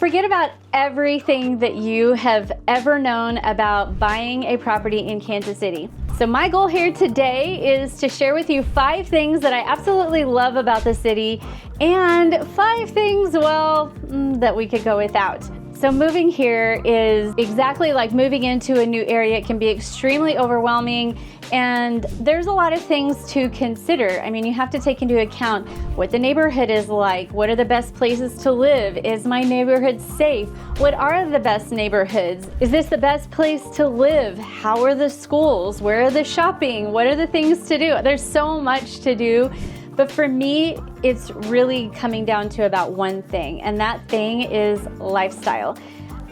Forget about everything that you have ever known about buying a property in Kansas City. So my goal here today is to share with you 5 things that I absolutely love about the city and 5 things, well, that we could go without. So moving here is exactly like moving into a new area. It can be extremely overwhelming, and there's a lot of things to consider. I mean, you have to take into account what the neighborhood is like. What are the best places to live? Is my neighborhood safe? What are the best neighborhoods? Is this the best place to live? How are the schools? Where are the shopping? What are the things to do? There's so much to do. But for me, it's really coming down to about one thing, and that thing is lifestyle.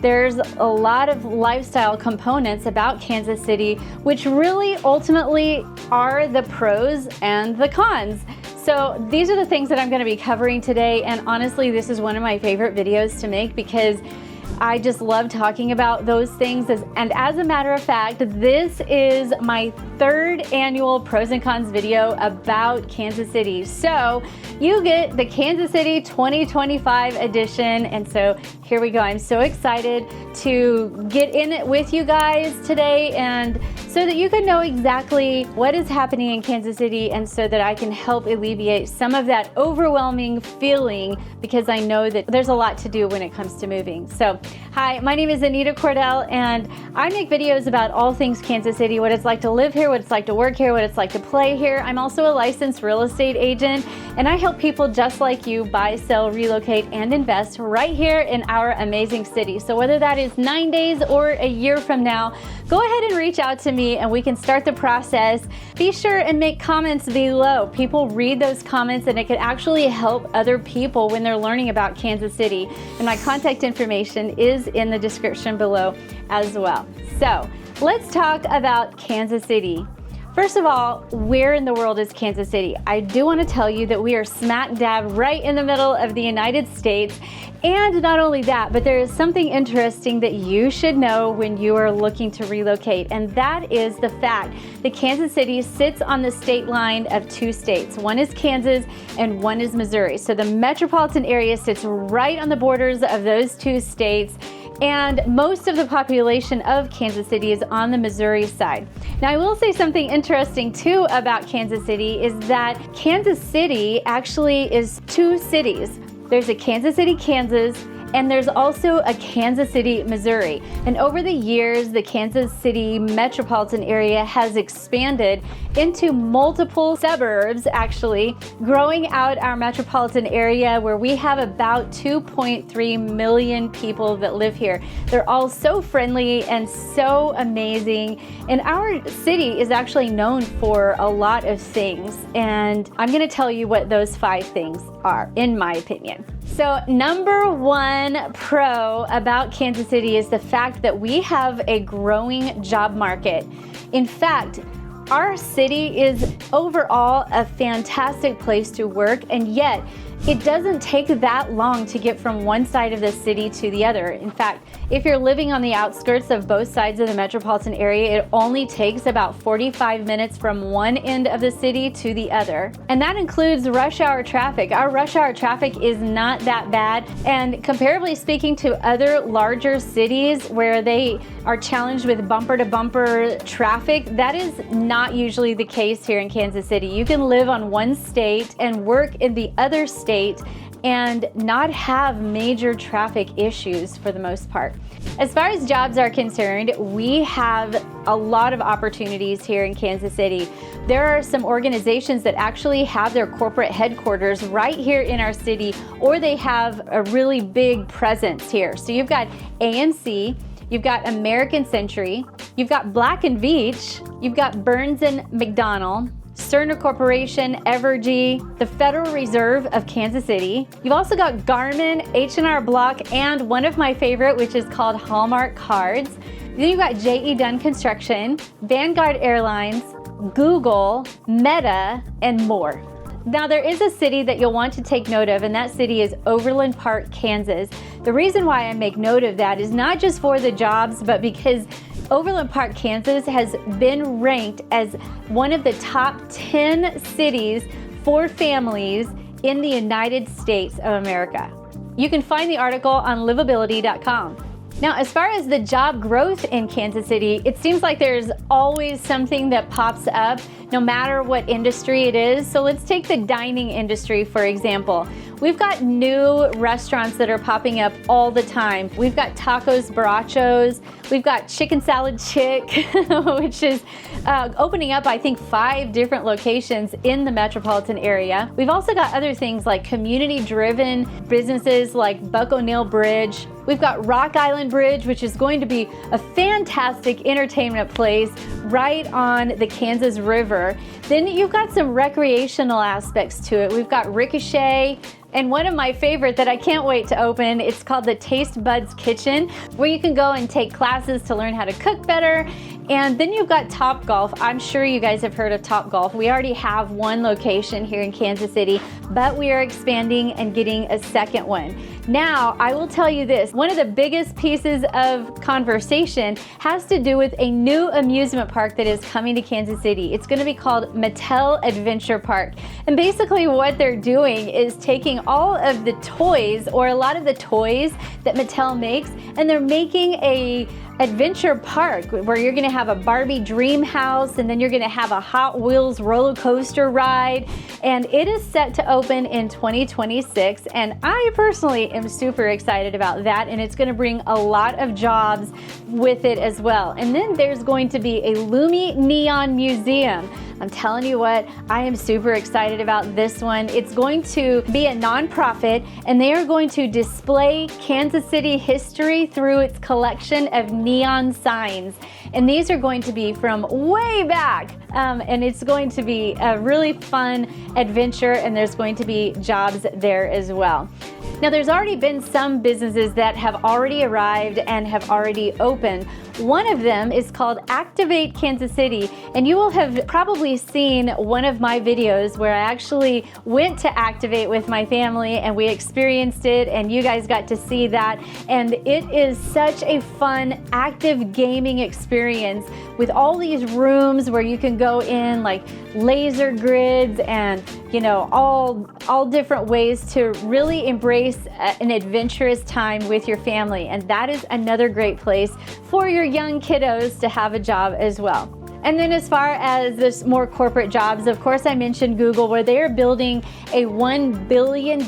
There's a lot of lifestyle components about Kansas City, which really ultimately are the pros and the cons. So these are the things that I'm going to be covering today, and honestly, this is one of my favorite videos to make because I just love talking about those things. And as a matter of fact, this is my 3rd annual pros and cons video about Kansas City. So you get the Kansas City 2025 edition. And so here we go. I'm so excited to get in it with you guys today, and so that you can know exactly what is happening in Kansas City, and so that I can help alleviate some of that overwhelming feeling, because I know that there's a lot to do when it comes to moving. So hi, my name is Anita Cordell, and I make videos about all things Kansas City, what it's like to live here, what it's like to work here, what it's like to play here. I'm also a licensed real estate agent, and I help people just like you buy, sell, relocate, and invest right here in our amazing city. So whether that is 9 days or a year from now, go ahead and reach out to me and we can start the process. Be sure and make comments below. People read those comments, and it can actually help other people when they're learning about Kansas City. And my contact information is in the description below as well. So let's talk about Kansas City. First of all, where in the world is Kansas City? I do want to tell you that we are smack dab right in the middle of the United States. And not only that, but there is something interesting that you should know when you are looking to relocate, and that is the fact that Kansas City sits on the state line of 2 states. One is Kansas and one is Missouri. So the metropolitan area sits right on the borders of those 2 states. And most of the population of Kansas City is on the Missouri side. Now, I will say something interesting too about Kansas City is that Kansas City actually is 2 cities. There's a Kansas City, Kansas, and there's also a Kansas City, Missouri. And over the years, the Kansas City metropolitan area has expanded into multiple suburbs, actually, growing out our metropolitan area, where we have about 2.3 million people that live here. They're all so friendly and so amazing. And our city is actually known for a lot of things. And I'm gonna tell you what those 5 things are, in my opinion. So number 1 pro about Kansas City is the fact that we have a growing job market. In fact, our city is overall a fantastic place to work, and yet it doesn't take that long to get from one side of the city to the other. In fact, if you're living on the outskirts of both sides of the metropolitan area, it only takes about 45 minutes from one end of the city to the other. And that includes rush hour traffic. Our rush hour traffic is not that bad. And comparably speaking to other larger cities where they are challenged with bumper to bumper traffic, that is not usually the case here in Kansas City. You can live on one state and work in the other state and not have major traffic issues for the most part. As far as jobs are concerned, we have a lot of opportunities here in Kansas City. There are some organizations that actually have their corporate headquarters right here in our city, or they have a really big presence here. So you've got AMC, you've got American Century, you've got Black & Veatch, you've got Burns & McDonnell, Cerner Corporation, Evergy, the Federal Reserve of Kansas City. You've also got Garmin, H&R Block, and one of my favorite, which is called Hallmark Cards. Then you've got J.E. Dunn Construction, Vanguard Airlines, Google, Meta, and more. Now, there is a city that you'll want to take note of, and that city is Overland Park, Kansas. The reason why I make note of that is not just for the jobs, but because Overland Park, Kansas has been ranked as one of the top 10 cities for families in the United States of America. You can find the article on livability.com. Now, as far as the job growth in Kansas City, it seems like there's always something that pops up, no matter what industry it is. So let's take the dining industry, for example. We've got new restaurants that are popping up all the time. We've got Tacos Barachos. We've got Chicken Salad Chick, which is opening up, I think, 5 different locations in the metropolitan area. We've also got other things like community-driven businesses like Buck O'Neill Bridge. We've got Rock Island Bridge, which is going to be a fantastic entertainment place right on the Kansas River. Then you've got some recreational aspects to it. We've got Ricochet, and one of my favorite that I can't wait to open, it's called the Taste Buds Kitchen, where you can go and take classes to learn how to cook better. And then you've got Top Golf. I'm sure you guys have heard of Top Golf. We already have one location here in Kansas City, but we are expanding and getting a second one. Now, I will tell you this, one of the biggest pieces of conversation has to do with a new amusement park that is coming to Kansas City. It's going to be called Mattel Adventure Park. And basically what they're doing is taking all of the toys, or a lot of the toys that Mattel makes, and they're making a adventure park where you're going to have a Barbie dream house, and then you're going to have a Hot Wheels roller coaster ride, and it is set to open in 2026, and I personally am super excited about that, and it's going to bring a lot of jobs with it as well. And then there's going to be a Lumi Neon Museum. I'm telling you what, I am super excited about this one. It's going to be a nonprofit, and they are going to display Kansas City history through its collection of neon signs. And these are going to be from way back. And it's going to be a really fun adventure, and there's going to be jobs there as well. Now, there's already been some businesses that have already arrived and have already opened. One of them is called Activate Kansas City, and you will have probably seen one of my videos where I actually went to Activate with my family and we experienced it, and you guys got to see that. And it is such a fun, active gaming experience with all these rooms where you can go in, like laser grids and, you know, all different ways to really embrace an adventurous time with your family. And that is another great place for your young kiddos to have a job as well. And then as far as this more corporate jobs, of course, I mentioned Google, where they are building a $1 billion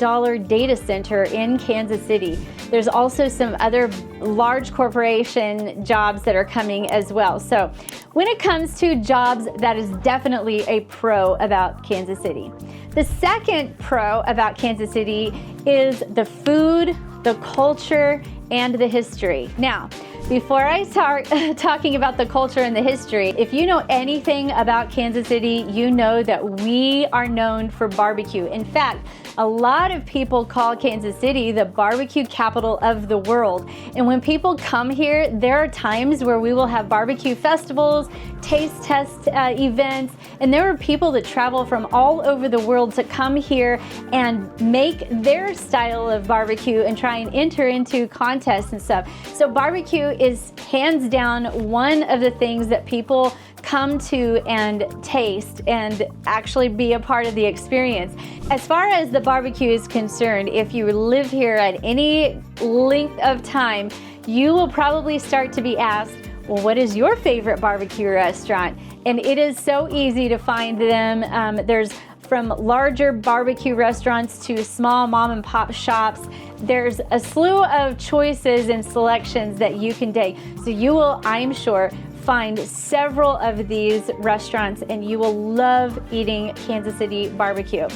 data center in Kansas City. There's also some other large corporation jobs that are coming as well. So when it comes to jobs, that is definitely a pro about Kansas City. The second pro about Kansas City is the food, the culture, and the history. Now, before I start talking about the culture and the history, if you know anything about Kansas City, you know that we are known for barbecue. In fact, a lot of people call Kansas City the barbecue capital of the world. And when people come here, there are times where we will have barbecue festivals, taste test events, and there are people that travel from all over the world to come here and make their style of barbecue and try and enter into contests and stuff. So barbecue is hands down one of the things that people come to and taste and actually be a part of the experience. As far as the barbecue is concerned, if you live here at any length of time, you will probably start to be asked, well, what is your favorite barbecue restaurant? And it is so easy to find them. There's from larger barbecue restaurants to small mom and pop shops. There's a slew of choices and selections that you can take. So you will, I'm sure, find several of these restaurants, and you will love eating Kansas City barbecue.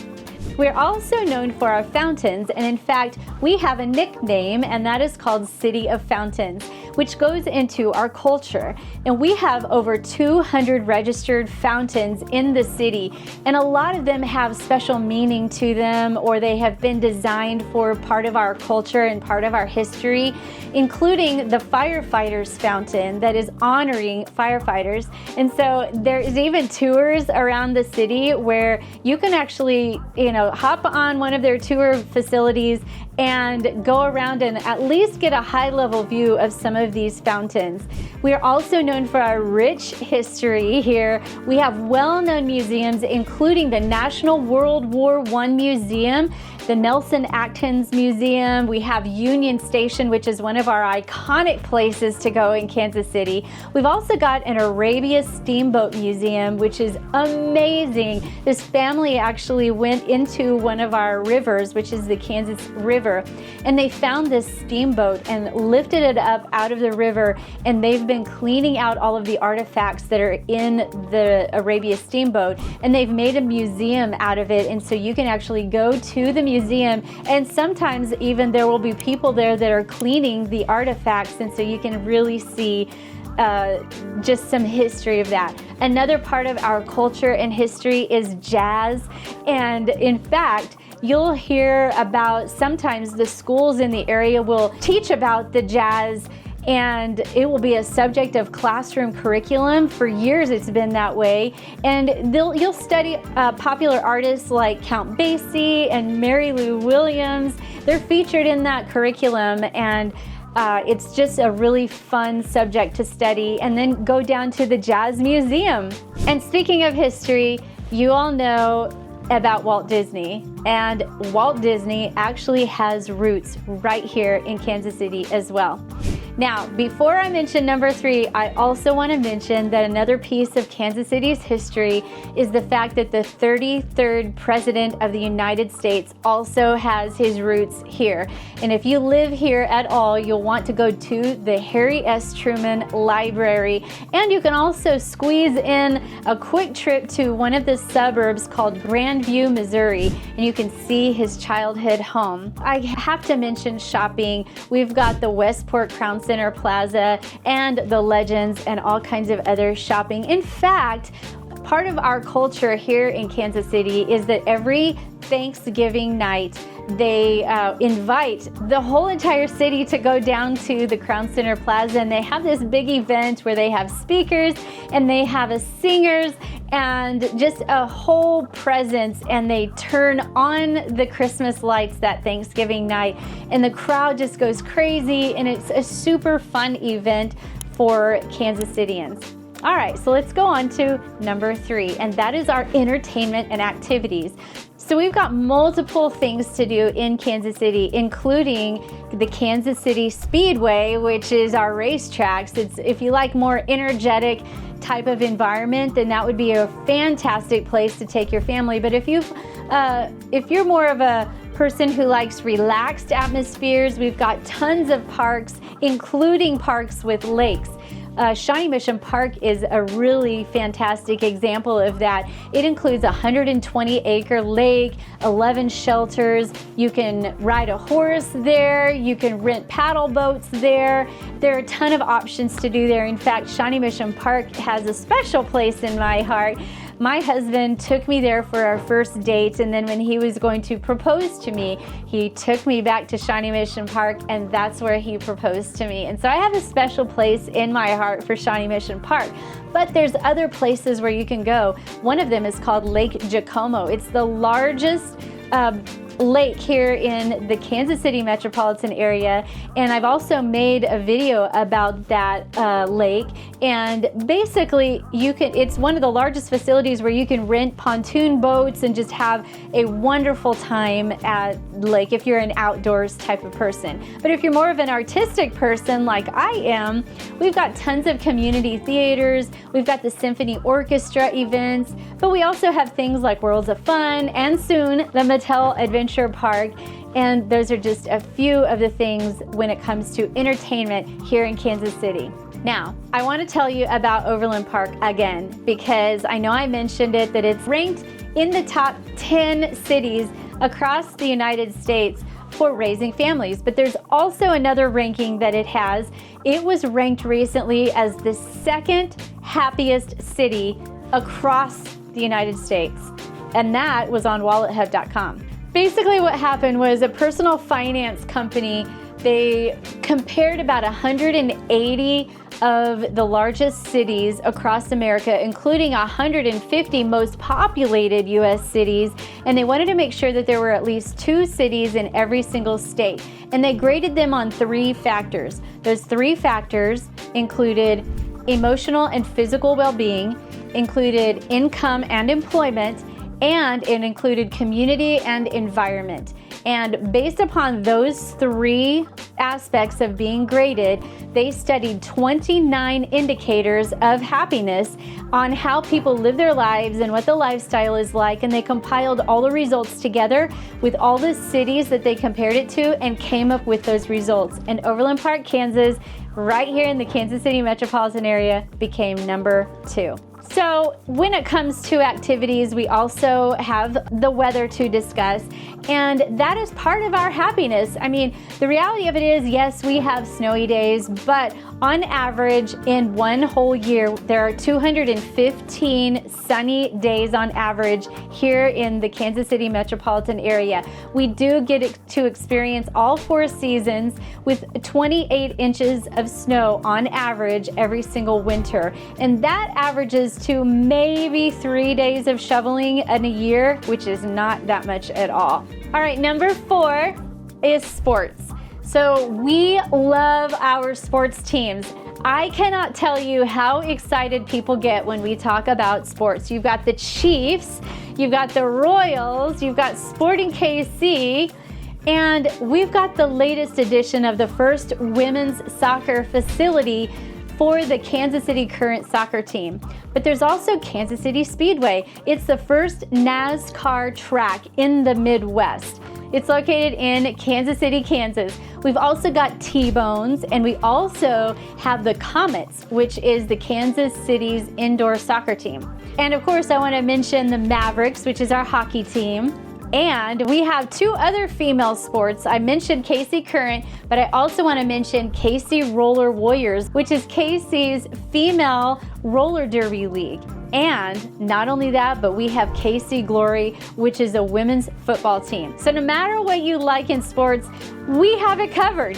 We're also known for our fountains, and in fact, we have a nickname, and that is called City of Fountains, which goes into our culture. And we have over 200 registered fountains in the city, and a lot of them have special meaning to them, or they have been designed for part of our culture and part of our history, including the firefighters fountain that is honoring firefighters. And so there's even tours around the city where you can actually, hop on one of their tour facilities and go around and at least get a high-level view of some of these fountains. We are also known for our rich history here. We have well-known museums, including the National World War I Museum, the Nelson Atkins Museum. We have Union Station, which is one of our iconic places to go in Kansas City. We've also got an Arabia Steamboat Museum, which is amazing. This family actually went into one of our rivers, which is the Kansas River, and they found this steamboat and lifted it up out of the river, and they've been cleaning out all of the artifacts that are in the Arabia Steamboat, and they've made a museum out of it. And so you can actually go to the museum, and sometimes even there will be people there that are cleaning the artifacts, and so you can really see just some history of that. Another part of our culture and history is jazz, and in fact, you'll hear about sometimes the schools in the area will teach about the jazz, and it will be a subject of classroom curriculum. For years it's been that way, and you'll study popular artists like Count Basie and Mary Lou Williams. They're featured in that curriculum, and it's just a really fun subject to study. And then go down to the Jazz Museum. And speaking of history, you all know about Walt Disney, and Walt Disney actually has roots right here in Kansas City as well. Now, before I mention number 3, I also want to mention that another piece of Kansas City's history is the fact that the 33rd President of the United States also has his roots here. And if you live here at all, you'll want to go to the Harry S. Truman Library. And you can also squeeze in a quick trip to one of the suburbs called Grandview, Missouri, and you can see his childhood home. I have to mention shopping. We've got the Westport Crown Center Plaza and the Legends and all kinds of other shopping. In fact, part of our culture here in Kansas City is that every Thanksgiving night they invite the whole entire city to go down to the Crown Center Plaza, and they have this big event where they have speakers and they have singers and just a whole presence, and they turn on the Christmas lights that Thanksgiving night, and the crowd just goes crazy, and it's a super fun event for Kansas Cityans. All right, so let's go on to number 3, and that is our entertainment and activities. So we've got multiple things to do in Kansas City, including the Kansas City Speedway, which is our racetracks. If you like more energetic type of environment, then that would be a fantastic place to take your family. But if you're more of a person who likes relaxed atmospheres, we've got tons of parks, including parks with lakes. Shawnee Mission Park is a really fantastic example of that. It includes a 120-acre lake, 11 shelters. You can ride a horse there. You can rent paddle boats there. There are a ton of options to do there. In fact, Shawnee Mission Park has a special place in my heart. My husband took me there for our first date, and then when he was going to propose to me, he took me back to Shawnee Mission Park, and that's where he proposed to me. And so I have a special place in my heart for Shawnee Mission Park. But there's other places where you can go. One of them is called Lake Jacomo. It's the largest lake here in the Kansas City metropolitan area, and I've also made a video about that lake. And basically it's one of the largest facilities where you can rent pontoon boats and just have a wonderful time at the lake if you're an outdoors type of person. But if you're more of an artistic person like I am, we've got tons of community theaters, we've got the symphony orchestra events, but we also have things like Worlds of Fun and soon the Mattel Adventure Park. And those are just a few of the things when it comes to entertainment here in Kansas City. Now, I want to tell you about Overland Park again, because I know I mentioned it, that it's ranked in the top 10 cities across the United States for raising families. But there's also another ranking that it has. It was ranked recently as the 2nd happiest city across the United States, and that was on WalletHub.com. Basically what happened was a personal finance company They compared about 180 of the largest cities across America, including 150 most populated U.S. cities, and they wanted to make sure that there were at least 2 cities in every single state. And they graded them on 3 factors. Those 3 factors included emotional and physical well-being, included income and employment, and it included community and environment. And based upon those 3 aspects of being graded, they studied 29 indicators of happiness on how people live their lives and what the lifestyle is like, and they compiled all the results together with all the cities that they compared it to and came up with those results. And Overland Park, Kansas, right here in the Kansas City metropolitan area, became number 2. So when it comes to activities, we also have the weather to discuss, and that is part of our happiness. I mean, the reality of it is, yes, we have snowy days, but on average, in one whole year, there are 215 sunny days on average here in the Kansas City metropolitan area. We do get to experience all 4 seasons with 28 inches of snow on average every single winter. And that averages to maybe 3 days of shoveling in a year, which is not that much at all. All right, number 4 is sports. So we love our sports teams. I cannot tell you how excited people get when we talk about sports. You've got the Chiefs, you've got the Royals, you've got Sporting KC, and we've got the latest edition of the first women's soccer facility for the Kansas City Current soccer team. But there's also Kansas City Speedway. It's the first NASCAR track in the Midwest. It's located in Kansas City, Kansas. We've also got T-Bones, and we also have the Comets, which is the Kansas City's indoor soccer team. And of course, I want to mention the Mavericks, which is our hockey team. And we have 2 other female sports. I mentioned KC Current, but I also want to mention KC Roller Warriors, which is KC's female roller derby league. And not only that, but we have KC Glory, which is a women's football team. So no matter what you like in sports, we have it covered.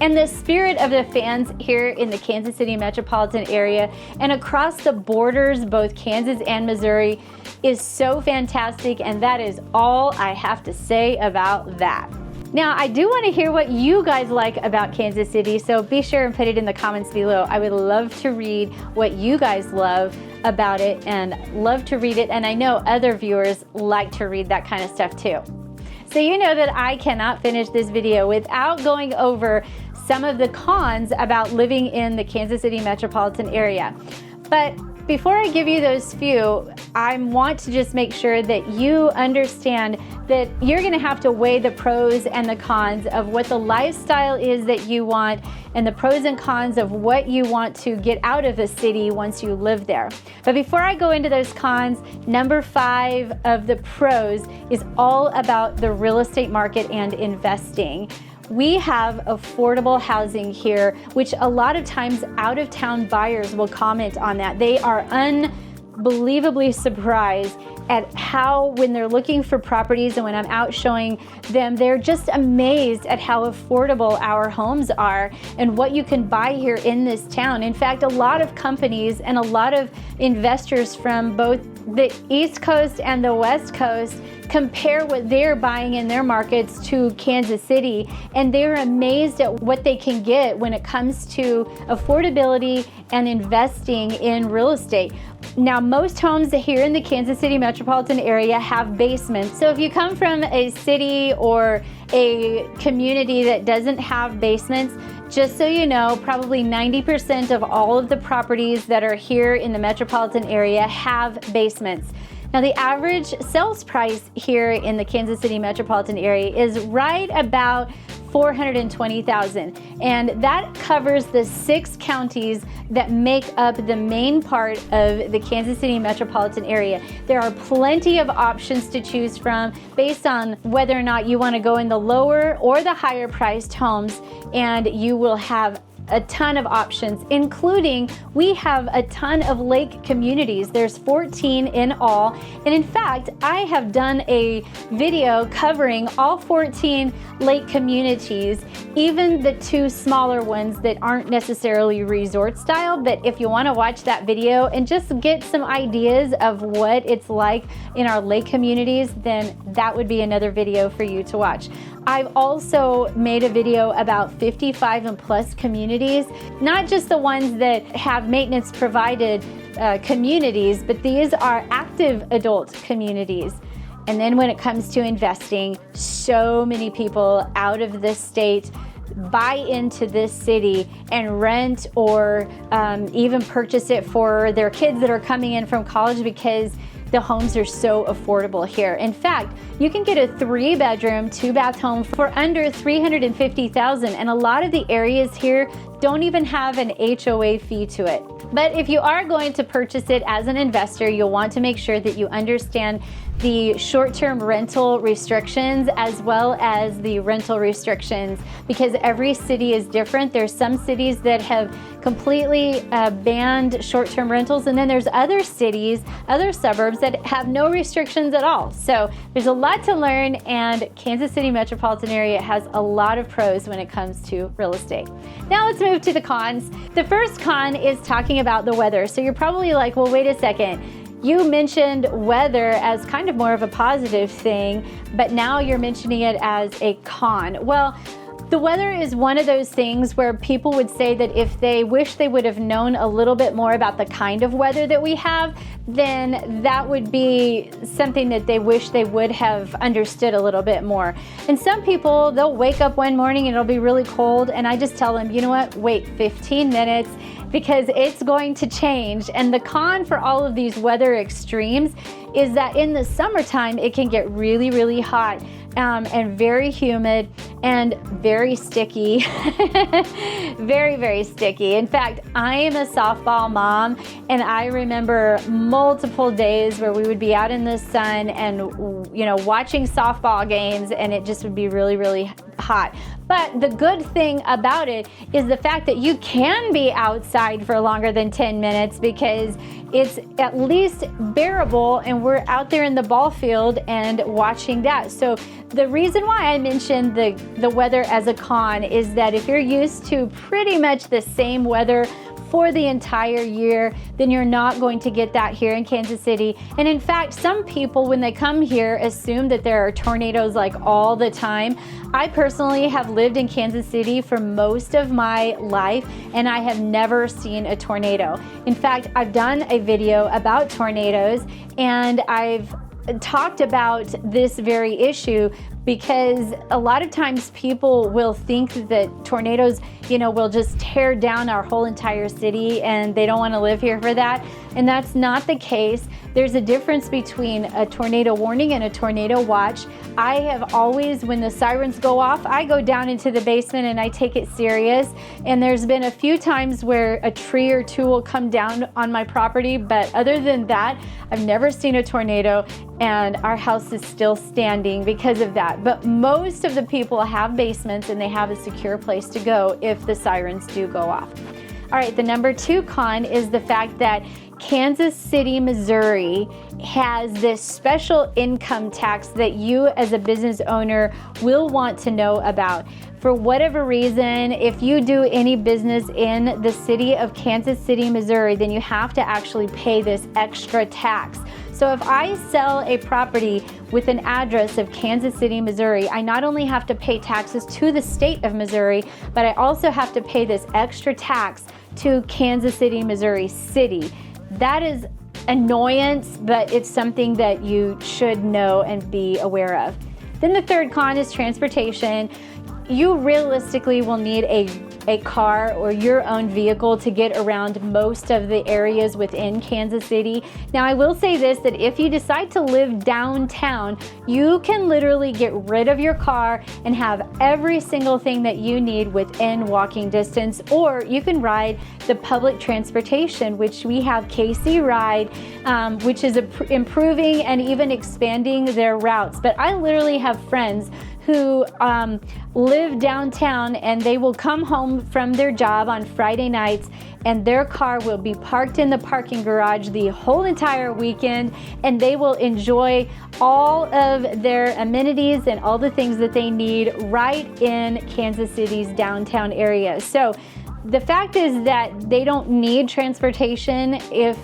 And the spirit of the fans here in the Kansas City metropolitan area and across the borders, both Kansas and Missouri, is so fantastic, and that is all I have to say about that. Now, I do want to hear what you guys like about Kansas City, so be sure and put it in the comments below. I would love to read what you guys love about it and love to read it, and I know other viewers like to read that kind of stuff too. So you know that I cannot finish this video without going over some of the cons about living in the Kansas City metropolitan area. But before I give you those few, I want to just make sure that you understand that you're going to have to weigh the pros and the cons of what the lifestyle is that you want and the pros and cons of what you want to get out of a city once you live there. But before I go into those cons, number 5 of the pros is all about the real estate market and investing. We have affordable housing here, which a lot of times out-of-town buyers will comment on that. They are unbelievably surprised at how, when they're looking for properties and when I'm out showing them, they're just amazed at how affordable our homes are and what you can buy here in this town. In fact, a lot of companies and a lot of investors from both the East Coast and the West Coast compare what they're buying in their markets to Kansas City, and they're amazed at what they can get when it comes to affordability and investing in real estate. Now, most homes here in the Kansas City metropolitan area have basements. So if you come from a city or a community that doesn't have basements, just so you know, probably 90% of all of the properties that are here in the metropolitan area have basements. Now, the average sales price here in the Kansas City metropolitan area is right about $420,000, and that covers the 6 counties that make up the main part of the Kansas City metropolitan area. There are plenty of options to choose from based on whether or not you want to go in the lower or the higher priced homes, and you will have a ton of options, including we have a ton of lake communities. There's 14 in all. And in fact, I have done a video covering all 14 lake communities, even the 2 smaller ones that aren't necessarily resort style. But if you want to watch that video and just get some ideas of what it's like in our lake communities, then that would be another video for you to watch. I've also made a video about 55 and plus communities, not just the ones that have maintenance provided communities, but these are active adult communities. And then when it comes to investing, so many people out of this state buy into this city and rent or even purchase it for their kids that are coming in from college because the homes are so affordable here. In fact, you can get a 3-bedroom, 2-bath home for under $350,000, and a lot of the areas here don't even have an HOA fee to it. But if you are going to purchase it as an investor, you'll want to make sure that you understand the short-term rental restrictions as well as the rental restrictions, because every city is different. There's some cities that have completely banned short-term rentals, and then there's other cities, other suburbs that have no restrictions at all. So there's a lot to learn, and Kansas City metropolitan area has a lot of pros when it comes to real estate. Now let's move to the cons. The first con is talking about the weather. So you're probably like, well, wait a second. You mentioned weather as kind of more of a positive thing, but now you're mentioning it as a con. Well, the weather is one of those things where people would say that if they wish they would have known a little bit more about the kind of weather that we have, then that would be something that they wish they would have understood a little bit more. And some people, they'll wake up one morning and it'll be really cold, and I just tell them, you know what, wait 15 minutes because it's going to change. And the con for all of these weather extremes is that in the summertime, it can get really, really hot. And very humid and very sticky. Very, very sticky. In fact, I am a softball mom, and I remember multiple days where we would be out in the sun and, you know, watching softball games, and it just would be really, really hot. But the good thing about it is the fact that you can be outside for longer than 10 minutes because it's at least bearable, and we're out there in the ball field and watching that. So the reason why I mentioned the weather as a con is that if you're used to pretty much the same weather for the entire year, then you're not going to get that here in Kansas City. And in fact, some people, when they come here, assume that there are tornadoes like all the time. I personally have lived in Kansas City for most of my life, and I have never seen a tornado. In fact, I've done a video about tornadoes, and I've talked about this very issue because a lot of times people will think that tornadoes, you know, will just tear down our whole entire city, and they don't want to live here for that. And that's not the case. There's a difference between a tornado warning and a tornado watch. I have always, when the sirens go off, I go down into the basement and I take it serious. And there's been a few times where a tree or two will come down on my property, but other than that, I've never seen a tornado, and our house is still standing because of that. But most of the people have basements, and they have a secure place to go if the sirens do go off. All right, the number 2 con is the fact that Kansas City, Missouri has this special income tax that you as a business owner will want to know about. For whatever reason, if you do any business in the city of Kansas City, Missouri, then you have to actually pay this extra tax. So if I sell a property with an address of Kansas City, Missouri, I not only have to pay taxes to the state of Missouri, but I also have to pay this extra tax to Kansas City, Missouri City. That is annoyance, but it's something that you should know and be aware of. Then the third con is transportation. You realistically will need a car or your own vehicle to get around most of the areas within Kansas City. Now, I will say this, that if you decide to live downtown, you can literally get rid of your car and have every single thing that you need within walking distance, or you can ride the public transportation, which we have KC Ride, which is improving and even expanding their routes. But I literally have friends who live downtown, and they will come home from their job on Friday nights, and their car will be parked in the parking garage the whole entire weekend, and they will enjoy all of their amenities and all the things that they need right in Kansas City's downtown area. So the fact is that they don't need transportation if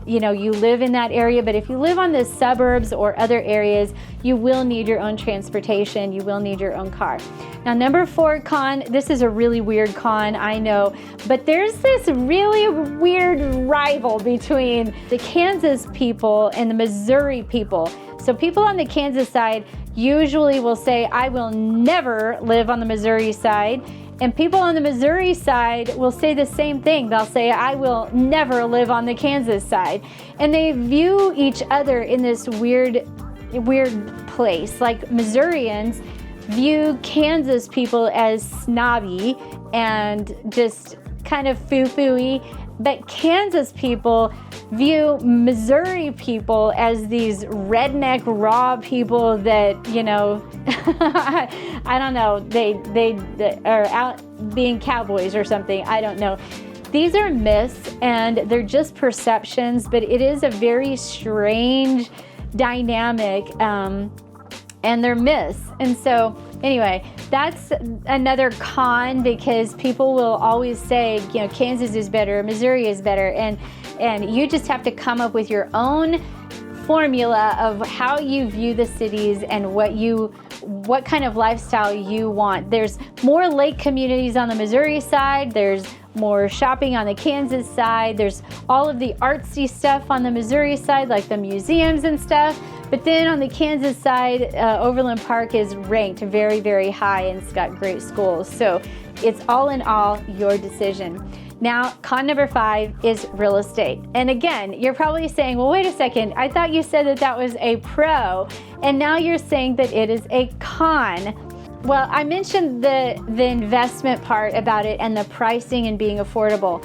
you live in that area, but if you live on the suburbs or other areas, you will need your own transportation. You will need your own car. Now, number 4 con, this is a really weird con, I know, but there's this really weird rival between the Kansas people and the Missouri people. So people on the Kansas side usually will say, I will never live on the Missouri side. And people on the Missouri side will say the same thing. They'll say, I will never live on the Kansas side. And they view each other in this weird place. Like Missourians view Kansas people as snobby and just kind of foo-foo-y. But Kansas people view Missouri people as these redneck raw people that, I don't know, they are out being cowboys or something. I don't know. These are myths and they're just perceptions, but it is a very strange dynamic, and they're myths. And so anyway, that's another con, because people will always say, Kansas is better, Missouri is better, and you just have to come up with your own formula of how you view the cities and what kind of lifestyle you want. There's more lake communities on the Missouri side. There's more shopping on the Kansas side. There's all of the artsy stuff on the Missouri side, like the museums and stuff. But then on the Kansas side, Overland Park is ranked very, very high, and it's got great schools. So it's all in all your decision. Now, con number 5 is real estate. And again, you're probably saying, well, wait a second, I thought you said that was a pro, and now you're saying that it is a con. Well, I mentioned the investment part about it and the pricing and being affordable.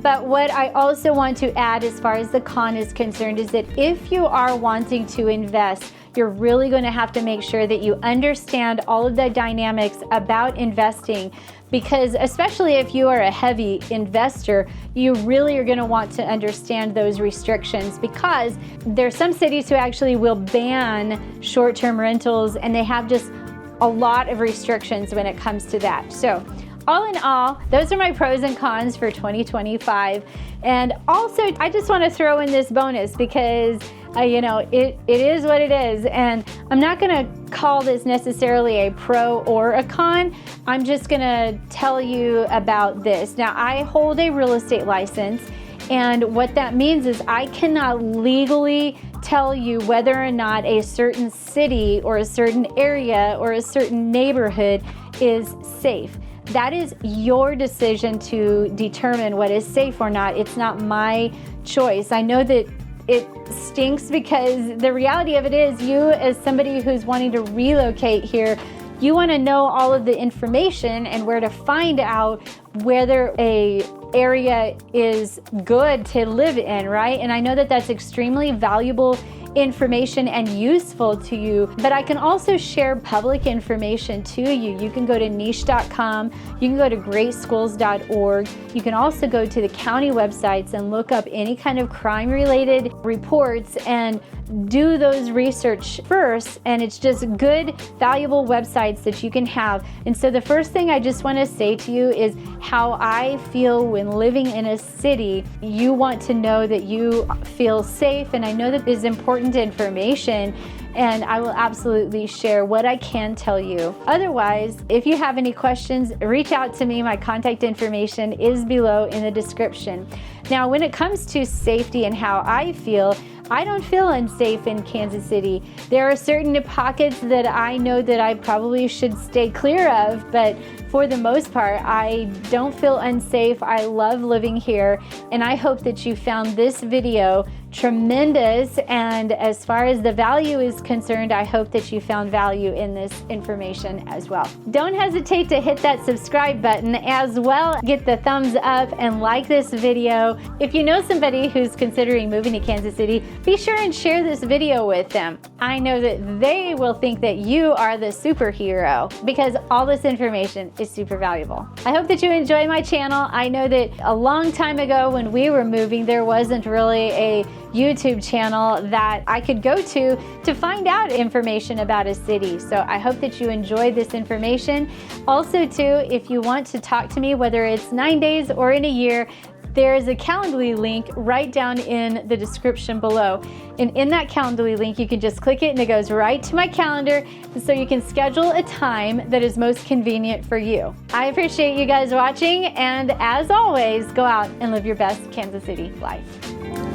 But what I also want to add as far as the con is concerned is that if you are wanting to invest, you're really going to have to make sure that you understand all of the dynamics about investing, because especially if you are a heavy investor, you really are going to want to understand those restrictions, because there's some cities who actually will ban short-term rentals, and they have just a lot of restrictions when it comes to that. So all in all, those are my pros and cons for 2025. And also, I just want to throw in this bonus because, it is what it is. And I'm not going to call this necessarily a pro or a con. I'm just going to tell you about this. Now, I hold a real estate license. And what that means is I cannot legally tell you whether or not a certain city or a certain area or a certain neighborhood is safe. That is your decision to determine what is safe or not. It's not my choice. I know that it stinks, because the reality of it is, you as somebody who's wanting to relocate here, you want to know all of the information and where to find out whether a area is good to live in, right? And I know that that's extremely valuable information and useful to you, but I can also share public information to you. You can go to niche.com, you can go to greatschools.org, you can also go to the county websites and look up any kind of crime-related reports and do those research first, and it's just good, valuable websites that you can have. And so the first thing I just want to say to you is how I feel when living in a city. You want to know that you feel safe, and I know that is important information, and I will absolutely share what I can tell you. Otherwise, if you have any questions, reach out to me. My contact information is below in the description. Now, when it comes to safety and how I feel, I don't feel unsafe in Kansas City. There are certain pockets that I know that I probably should stay clear of, but for the most part, I don't feel unsafe. I love living here, and I hope that you found this video tremendous. And as far as the value is concerned, I hope that you found value in this information as well. Don't hesitate to hit that subscribe button as well. Get the thumbs up and like this video. If you know somebody who's considering moving to Kansas City, be sure and share this video with them. I know that they will think that you are the superhero because all this information is super valuable. I hope that you enjoy my channel. I know that a long time ago when we were moving, there wasn't really a YouTube channel that I could go to find out information about a city. So I hope that you enjoy this information. Also too, if you want to talk to me, whether it's 9 days or in a year, there is a Calendly link right down in the description below. And in that Calendly link, you can just click it and it goes right to my calendar, so you can schedule a time that is most convenient for you. I appreciate you guys watching, and as always, go out and live your best Kansas City life.